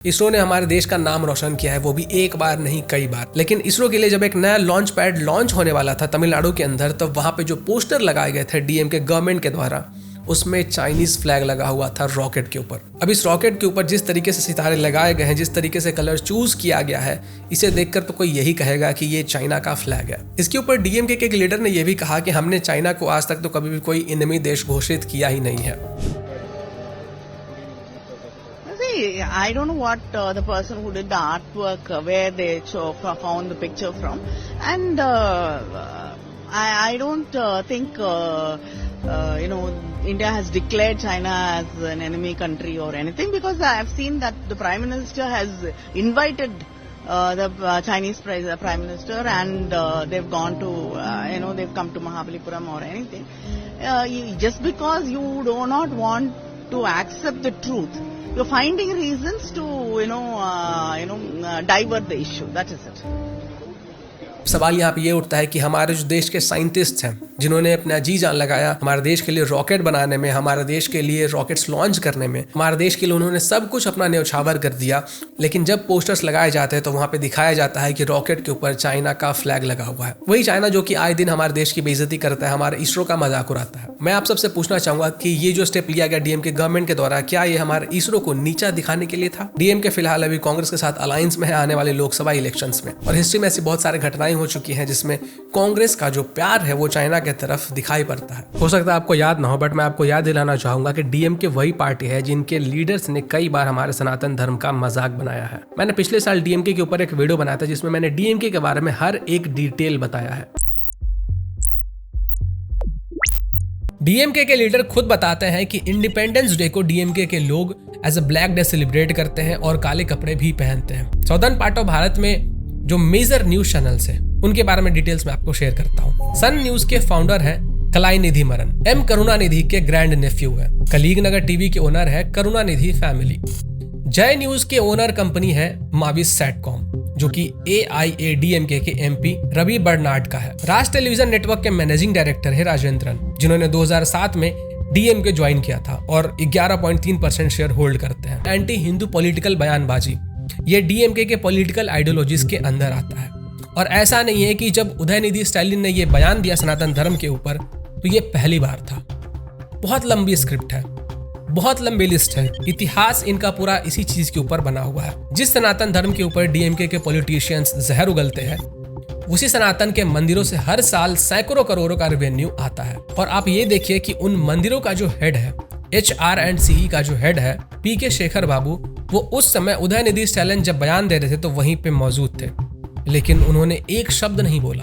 इसरो ने हमारे देश का नाम रोशन किया है, वो भी एक बार नहीं कई बार। लेकिन इसरो के लिए जब एक नया लॉन्च पैड लॉन्च होने वाला था तमिलनाडु के अंदर, तो वहां पे जो पोस्टर लगाए गए थे डीएमके गवर्नमेंट के द्वारा, उसमें चाइनीज फ्लैग लगा हुआ था रॉकेट के ऊपर। अब इस रॉकेट के ऊपर जिस तरीके से सितारे लगाए गए हैं, जिस तरीके से कलर चूज किया गया है, इसे देखकर तो कोई यही कहेगा कि ये चाइना का फ्लैग है। इसके ऊपर डीएमके के एक लीडर ने यह भी कहा कि हमने चाइना को आज तक तो कभी भी कोई एनिमी देश घोषित किया ही नहीं है। I don't know what the person who did the artwork, where they found the picture from, and I don't think India has declared China as an enemy country or anything, because I have seen that the Prime Minister has invited the Chinese Prime Minister, and they've gone to they've come to Mahabalipuram or anything. Just because you do not want to accept the truth, you're finding reasons to divert the issue. That is it. सवाल यहाँ पे ये उठता है कि हमारे जो देश के साइंटिस्ट हैं, जिन्होंने अपना जी जान लगाया हमारे देश के लिए रॉकेट बनाने में, हमारे देश के लिए रॉकेट्स लॉन्च करने में, हमारे देश के लिए उन्होंने सब कुछ अपना न्यौछावर कर दिया, लेकिन जब पोस्टर्स लगाए जाते हैं तो वहाँ पे दिखाया जाता है कि रॉकेट के ऊपर चाइना का फ्लैग लगा हुआ है। वही चाइना जो कि आए दिन हमारे देश की बेइज्जती करता है, हमारे इसरो का मजाक उड़ाता है। मैं आप सबसे पूछना चाहूंगा कि ये जो स्टेप लिया गया डीएमके गवर्नमेंट के द्वारा, क्या ये हमारे इसरो को नीचा दिखाने के लिए था? डीएमके फिलहाल अभी कांग्रेस के साथ अलायंस में है आने वाले लोकसभा इलेक्शंस में, और हिस्ट्री में ऐसी बहुत सारी घटनाएं हो चुकी हैं जिसमें कांग्रेस का जो प्यार है वो चाइना की तरफ दिखाई पड़ता है। हो सकता है आपको याद ना हो, बट मैं आपको याद दिलाना चाहूंगा कि डीएमके वही पार्टी है जिनके लीडर्स ने कई बार हमारे सनातन धर्म का मजाक बनाया है। मैंने पिछले साल डीएमके के ऊपर एक वीडियो बनाया था जिसमें मैंने डीएमके के बारे में हर एक डिटेल बताया है। डीएमके के लीडर खुद बताते हैं कि इंडिपेंडेंस डे को डीएमके के लोग as a black day celebrate करते हैं और काले कपड़े भी पहनते हैं। साउदर्न पार्ट ऑफ भारत में जो मेजर न्यूज चैनल्स हैं उनके बारे में डिटेल्स में आपको शेयर करता हूँ। सन न्यूज के फाउंडर हैं कलाईनिधि मरन, एम करुणानिधि के ग्रैंड नेफ्यू है। कलीग नगर टीवी के ओनर है करुणानिधि फैमिली। जय न्यूज के ओनर कंपनी है माविस सैटकॉम, जो कि AIADMK के MP रवि बर्नार्ड का है। राज टेलीविजन नेटवर्क के मैनेजिंग डायरेक्टर है राजेंद्रन, जिन्होंने 2007 में डीएमके ज्वाइन किया था और 11.3% शेयर होल्ड करते हैं। एंटी हिंदू पॉलिटिकल बयानबाजी, ये डीएमके के पॉलिटिकल आइडियोलॉजीज के अंदर आता है। और ऐसा नहीं है कि जब उदयनिधि स्टैलिन ने ये बयान दिया सनातन धर्म के ऊपर तो ये पहली बार था। बहुत लंबी स्क्रिप्ट है, बहुत लंबी लिस्ट है, इतिहास इनका पूरा इसी चीज के ऊपर बना हुआ है। जिस सनातन धर्म के ऊपर डीएमके के पॉलिटिशियंस जहर उगलते हैं, उसी सनातन के मंदिरों से हर साल सैकड़ों करोड़ों का रेवेन्यू आता है। और आप ये देखिए कि उन मंदिरों का जो हेड है, HR&CE का जो हेड है PK शेखर बाबू, वो उस समय उदयनिधि स्टैलिन जब बयान दे रहे थे तो वहीं पे मौजूद थे, लेकिन उन्होंने एक शब्द नहीं बोला।